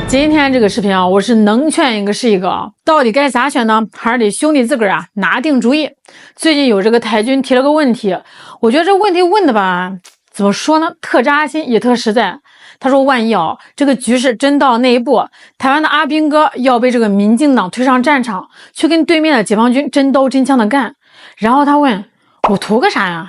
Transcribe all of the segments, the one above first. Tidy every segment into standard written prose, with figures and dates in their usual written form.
今天这个视频啊，我是能劝一个是一个啊，到底该咋选呢？还是得兄弟自个儿啊拿定主意。最近有这个台军提了个问题，我觉得这问题问的吧，怎么说呢，特扎心也特实在。他说，万一啊这个局势真到那一步，台湾的阿兵哥要被这个民进党推上战场，去跟对面的解放军真刀真枪的干，然后他问我图个啥呀？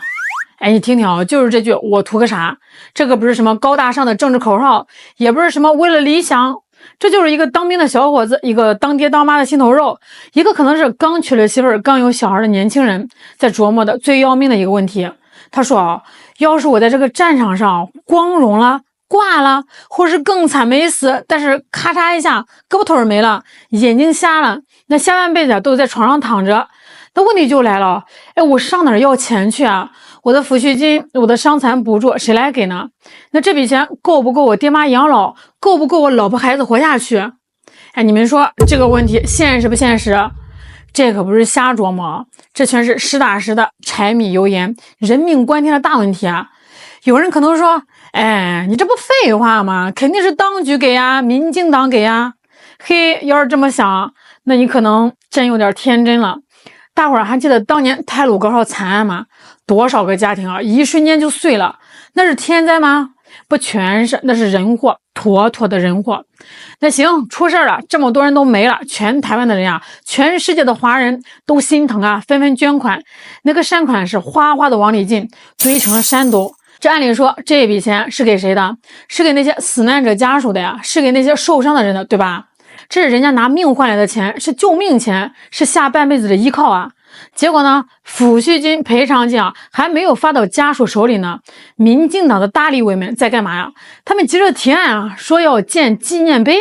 哎，你听听啊，就是这句我图个啥？这个不是什么高大上的政治口号，也不是什么为了理想，这就是一个当兵的小伙子，一个当爹当妈的心头肉，一个可能是刚娶了媳妇儿刚有小孩的年轻人在琢磨的最要命的一个问题。他说啊，要是我在这个战场上光荣了挂了，或是更惨没死，但是咔嚓一下胳膊腿没了，眼睛瞎了，那下半辈子都在床上躺着，那问题就来了，哎，我上哪儿要钱去啊？我的抚恤金，我的伤残补助谁来给呢？那这笔钱够不够我爹妈养老？够不够我老婆孩子活下去？哎，你们说这个问题现实不现实？这可不是瞎琢磨，这全是实打实的柴米油盐、人命关天的大问题啊！有人可能说，哎，你这不废话吗？肯定是当局给呀，民进党给呀。嘿，要是这么想，那你可能真有点天真了。大伙儿还记得当年太鲁阁号惨案吗？多少个家庭啊，一瞬间就碎了。那是天灾吗？不全是，那是人祸，妥妥的人祸。那行，出事了，这么多人都没了，全台湾的人啊，全世界的华人都心疼啊，纷纷捐款。那个善款是哗哗的往里进，堆成了山都。这按理说这笔钱是给谁的？是给那些死难者家属的呀，是给那些受伤的人的，对吧？这是人家拿命换来的钱，是救命钱，是下半辈子的依靠啊。结果呢，抚恤金、赔偿金啊，还没有发到家属手里呢。民进党的大立委们在干嘛呀？他们急着提案啊，说要建纪念碑。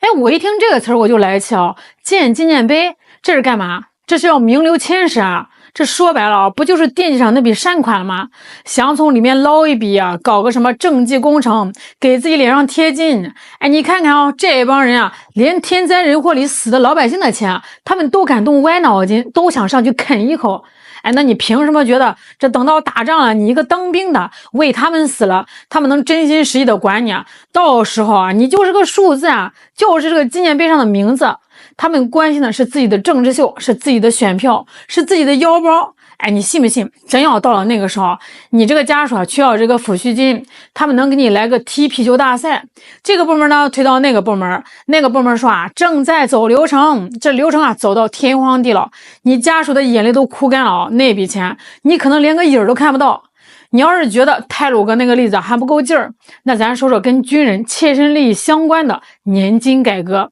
哎，我一听这个词儿我就来气啊，建纪念碑这是干嘛？这是要名留千史啊！这说白了啊，不就是惦记上那笔善款吗？想从里面捞一笔啊，搞个什么政绩工程，给自己脸上贴金。哎，你看看啊，这帮人啊，连天灾人祸里死的老百姓的钱，他们都敢动歪脑筋，都想上去啃一口。哎，那你凭什么觉得这等到打仗了，你一个当兵的为他们死了，他们能真心实意的管你啊？到时候啊，你就是个数字啊，就是这个纪念碑上的名字。他们关心的是自己的政治秀，是自己的选票，是自己的腰包。哎，你信不信？真要到了那个时候，你这个家属啊需要这个抚恤金，他们能给你来个踢皮球大赛。这个部门呢推到那个部门，那个部门说啊正在走流程，这流程啊走到天荒地老，你家属的眼泪都哭干了啊，那笔钱你可能连个影儿都看不到。你要是觉得太鲁阁那个例子还不够劲儿，那咱说说跟军人切身利益相关的年金改革。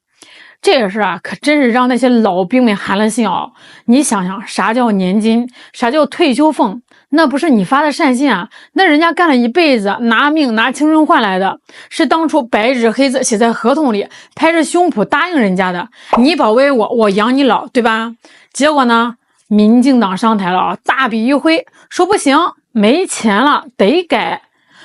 这个事啊，可真是让那些老兵们寒了心啊！你想想，啥叫年金？啥叫退休俸？那不是你发的善心啊，那人家干了一辈子，拿命拿青春换来的，是当初白纸黑字写在合同里，拍着胸脯答应人家的。你保卫我，我养你老，对吧？结果呢，民进党上台了啊，大笔一挥，说不行，没钱了，得改。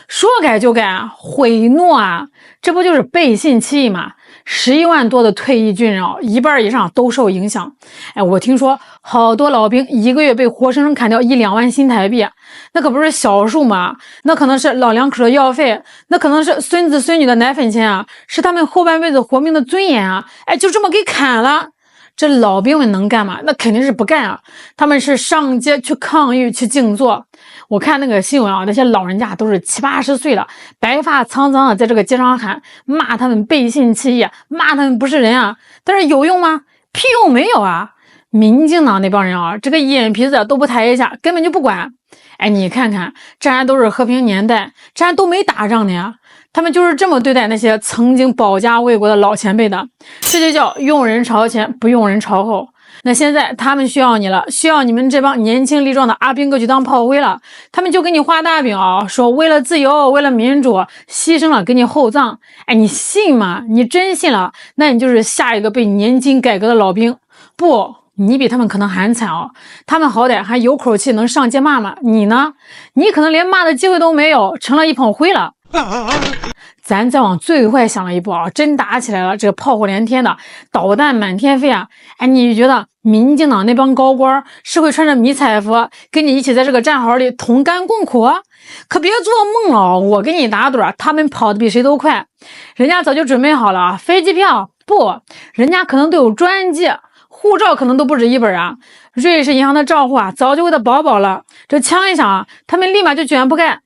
说改就改，毁诺啊！这不就是背信弃义吗？11万多的退役军人啊，一半以上都受影响。哎，我听说好多老兵一个月被活生生砍掉1、2万新台币，那可不是小数嘛，那可能是老两口的药费，那可能是孙子孙女的奶粉钱啊，是他们后半辈子活命的尊严啊！哎，就这么给砍了。这老兵们能干吗？那肯定是不干啊！他们是上街去抗议去静坐。我看那个新闻啊，那些老人家都是70、80岁了，白发苍苍的，在这个街上喊，骂他们背信弃义，骂他们不是人啊！但是有用吗？屁用没有啊！民进党那帮人啊，这个眼皮子都不抬一下，根本就不管。哎，你看看，这还都是和平年代，这还都没打仗呢呀！他们就是这么对待那些曾经保家卫国的老前辈的，这就叫用人朝前，不用人朝后。那现在他们需要你了，需要你们这帮年轻力壮的阿兵哥去当炮灰了，他们就给你画大饼啊，说为了自由，为了民主，牺牲了，给你厚葬。哎，你信吗？你真信了，那你就是下一个被年金改革的老兵。不，你比他们可能还惨哦，他们好歹还有口气能上街骂骂，你呢？你可能连骂的机会都没有，成了一捧灰了。咱再往最坏想了一步啊，真打起来了，这个炮火连天的，导弹满天飞啊！哎，你觉得民进党那帮高官是会穿着迷彩服跟你一起在这个战壕里同甘共苦？可别做梦了，我给你打赌，他们跑得比谁都快，人家早就准备好了飞机票，不，人家可能都有专机，护照可能都不止一本啊。瑞士银行的账户啊，早就为他保保了。这枪一响啊，他们立马就卷铺盖。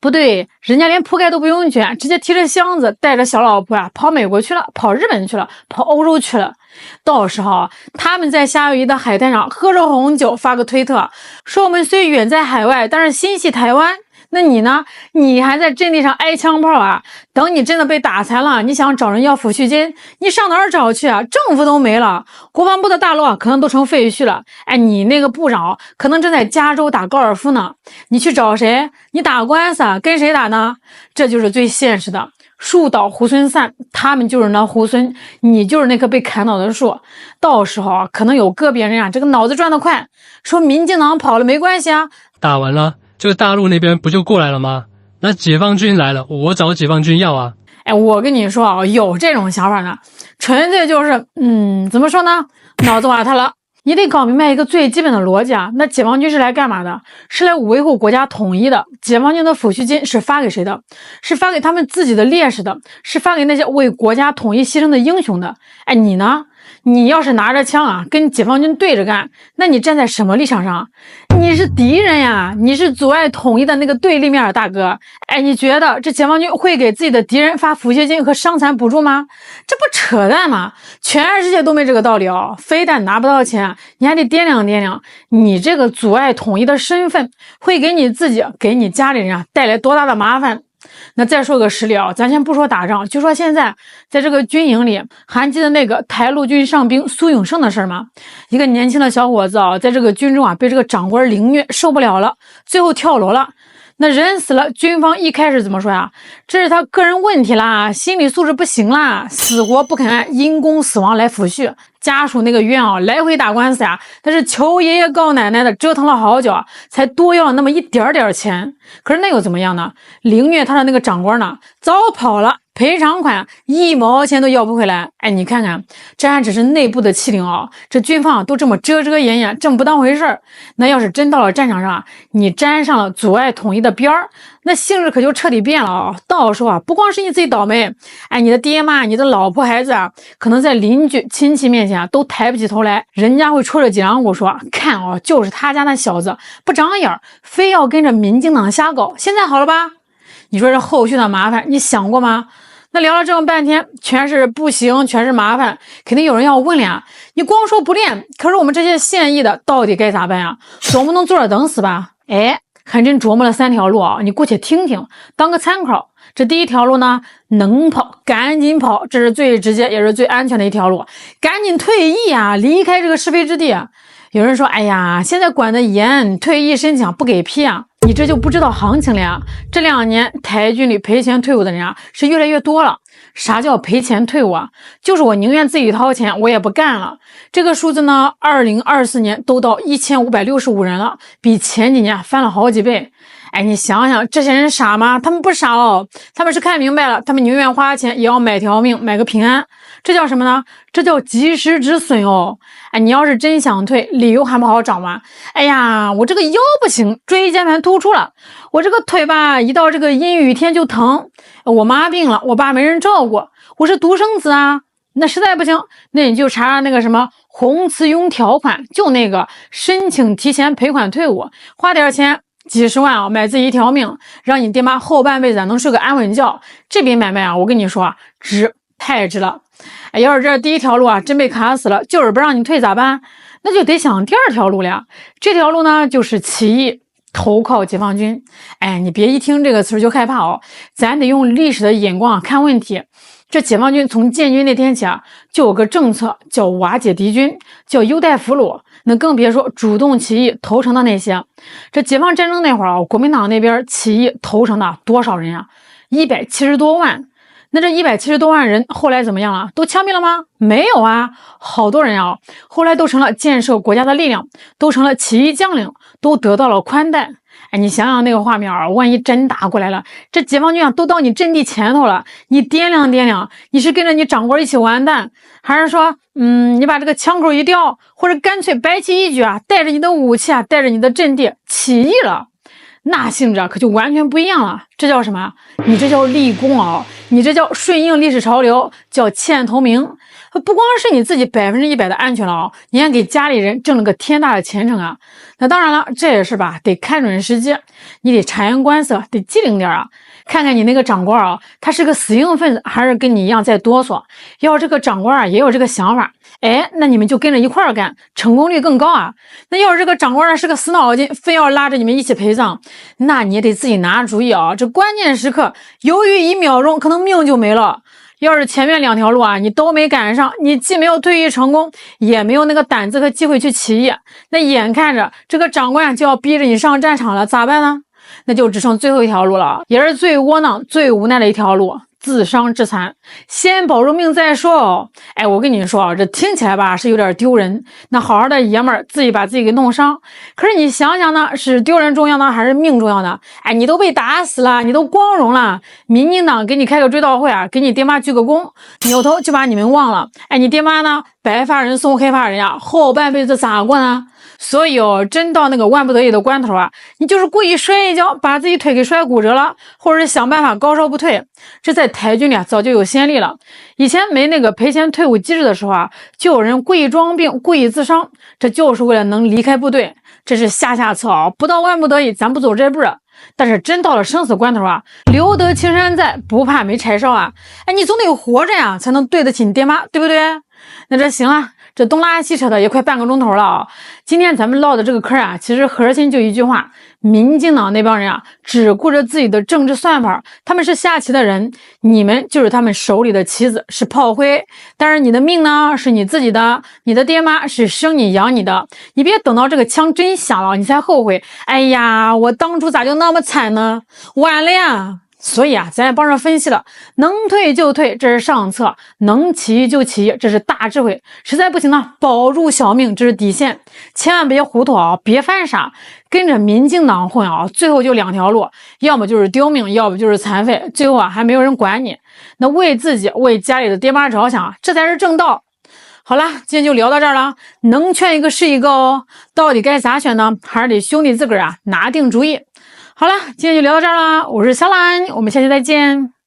不对，人家连铺盖都不用卷，直接提着箱子，带着小老婆啊，跑美国去了，跑日本去了，跑欧洲去了。到时候他们在夏威夷的海滩上喝着红酒，发个推特，说我们虽远在海外，但是心系台湾。那你呢？你还在阵地上挨枪炮啊？等你真的被打残了，你想找人要抚恤金，你上哪儿找去啊？政府都没了，国防部的大楼啊，可能都成废墟了。哎，你那个部长可能正在加州打高尔夫呢，你去找谁？你打官司啊？跟谁打呢？这就是最现实的。树倒猢狲散，他们就是那猢狲，你就是那棵被砍倒的树。到时候啊，可能有个别人啊，这个脑子转得快，说民进党跑了没关系啊，打完了。这个大陆那边不就过来了吗？那解放军来了，我找解放军要啊！哎，我跟你说啊，有这种想法呢，纯粹就是，怎么说呢？脑子瓦特了。你得搞明白一个最基本的逻辑啊，那解放军是来干嘛的？是来维护国家统一的。解放军的抚恤金是发给谁的？是发给他们自己的烈士的，是发给那些为国家统一牺牲的英雄的。哎，你呢？你要是拿着枪啊，跟解放军对着干，那你站在什么立场上？你是敌人呀，你是阻碍统一的那个对立面啊，大哥。哎，你觉得这解放军会给自己的敌人发抚恤金和伤残补助吗？这不扯淡吗？全世界都没这个道理哦。非但拿不到钱，你还得掂量掂量，你这个阻碍统一的身份会给你自己、给你家里人啊带来多大的麻烦。那再说个实例啊，咱先不说打仗，就说现在在这个军营里，还记得那个台陆军上兵苏永胜的事吗？一个年轻的小伙子啊，在这个军中啊被这个长官凌虐，受不了了，最后跳楼了。那人死了，军方一开始怎么说呀？这是他个人问题啦，心理素质不行啦，死活不肯按因公死亡来抚恤。家属那个冤啊，来回打官司呀，但是求爷爷告奶奶的，折腾了好久啊，才多要了那么一点点钱。可是那又怎么样呢？凌虐他的那个长官呢，早跑了。赔偿款1毛钱都要不回来。哎，你看看，这还只是内部的欺凌啊！这军方都这么遮遮掩掩，这么不当回事儿。那要是真到了战场上，你沾上了阻碍统一的边儿，那性质可就彻底变了啊！到时候啊，不光是你自己倒霉，哎，你的爹妈、你的老婆孩子啊，可能在邻居亲戚面前啊都抬不起头来，人家会戳着脊梁骨说：“看哦，就是他家那小子不长眼，非要跟着民进党瞎搞。”现在好了吧？你说这后续的麻烦，你想过吗？那聊了这么半天，全是不行，全是麻烦，肯定有人要问了呀。你光说不练，可是我们这些现役的到底该咋办呀？总不能坐着等死吧？哎，还真琢磨了3条路啊，你姑且听听，当个参考。这第一条路呢，能跑赶紧跑，这是最直接也是最安全的一条路，赶紧退役啊，离开这个是非之地啊。有人说，哎呀，现在管得严，退役申请不给批啊。你这就不知道行情了呀！这2年台军里赔钱退伍的人啊是越来越多了。啥叫赔钱退伍啊？就是我宁愿自己掏钱，我也不干了。这个数字呢，2024年都到1565人了，比前几年翻了好几倍。哎，你想想，这些人傻吗？他们不傻哦，他们是看明白了，他们宁愿花钱也要买条命，买个平安。这叫什么呢？这叫及时止损哦。哎，你要是真想退，理由还不好找吗？哎呀，我这个腰不行，椎间盘突出了，我这个腿吧，一到这个阴雨天就疼，我妈病了，我爸没人照顾，我是独生子啊。那实在不行，那你就查那个什么红慈庸条款，就那个申请提前赔款退伍，花点钱几十万啊，买自己一条命，让你爹妈后半辈子能睡个安稳觉。这笔买卖啊，我跟你说啊，值，太值了。哎，要是这第一条路啊真被卡死了，就是不让你退咋办？那就得想第2条路了。这条路呢，就是起义投靠解放军。哎，你别一听这个词就害怕哦，咱得用历史的眼光看问题。这解放军从建军那天起啊，就有个政策叫瓦解敌军，叫优待俘虏。那更别说主动起义投诚的那些。这解放战争那会儿啊，国民党那边起义投诚的多少人啊？170多万。那这170多万人后来怎么样了？都枪毙了吗？没有啊，好多人啊，后来都成了建设国家的力量，都成了起义将领，都得到了宽待。哎，你想想那个画面啊，万一真打过来了，这解放军啊都到你阵地前头了，你掂量掂量，你是跟着你长官一起完蛋，还是说，你把这个枪口一调，或者干脆白起一举啊，带着你的武器啊，带着你的阵地起义了？那性质可就完全不一样了。这叫什么？你这叫立功啊！你这叫顺应历史潮流，叫欠投名。不光是你自己100%的安全了啊，你还给家里人挣了个天大的前程啊！那当然了，这也是吧，得看准时机，你得察言观色，得机灵点啊！看看你那个长官啊，他是个死硬分子，还是跟你一样在哆嗦？要这个长官啊也有这个想法，哎，那你们就跟着一块儿干，成功率更高啊！那要是这个长官是个死脑筋，非要拉着你们一起陪葬，那你也得自己拿主意啊！这关键时刻，犹豫1秒钟，可能命就没了。要是前面2条路啊，你都没赶上，你既没有退役成功，也没有那个胆子和机会去起义，那眼看着这个长官就要逼着你上战场了，咋办呢？那就只剩最后一条路了，也是最窝囊、最无奈的一条路。自伤致残，先保住命再说哦。哎，我跟你说啊，这听起来吧是有点丢人。那好好的爷们儿自己把自己给弄伤，可是你想想呢，是丢人重要呢，还是命重要呢？哎，你都被打死了，你都光荣了，民进党给你开个追悼会啊，给你爹妈鞠个躬，扭头就把你们忘了。哎，你爹妈呢，白发人送黑发人呀，后半辈子咋过呢？所以哦，真到那个万不得已的关头啊，你就是故意摔一跤，把自己腿给摔骨折了，或者是想办法高烧不退，这在台军里啊早就有先例了。以前没那个赔钱退伍机制的时候啊，就有人故意装病，故意自伤，这就是为了能离开部队，这是下策啊，不到万不得已咱不走这步。但是真到了生死关头啊，留得青山在，不怕没柴烧啊！哎，你总得活着呀，才能对得起你爹妈，对不对？那这行了，这东拉西扯的也快半个钟头了啊！今天咱们唠的这个嗑啊，其实核心就一句话：民进党那帮人啊，只顾着自己的政治算法，他们是下棋的人，你们就是他们手里的棋子，是炮灰。但是你的命呢，是你自己的，你的爹妈是生你养你的，你别等到这个枪真响了，你才后悔。哎呀，我当初咋就那么惨呢？晚了呀！所以啊，咱也帮着分析了，能退就退，这是上策；能起就起，这是大智慧。实在不行呢，保住小命，这是底线。千万别糊涂啊，别犯傻，跟着民进党混啊，最后就2条路，要么就是丢命，要不就是残废，最后啊还没有人管你。那为自己、为家里的爹妈着想，这才是正道。好了，今天就聊到这儿了，能劝一个是一个哦。到底该咋选呢？还是得兄弟自个儿啊拿定主意。好了，今天就聊到这儿了，我是小兰，我们下期再见。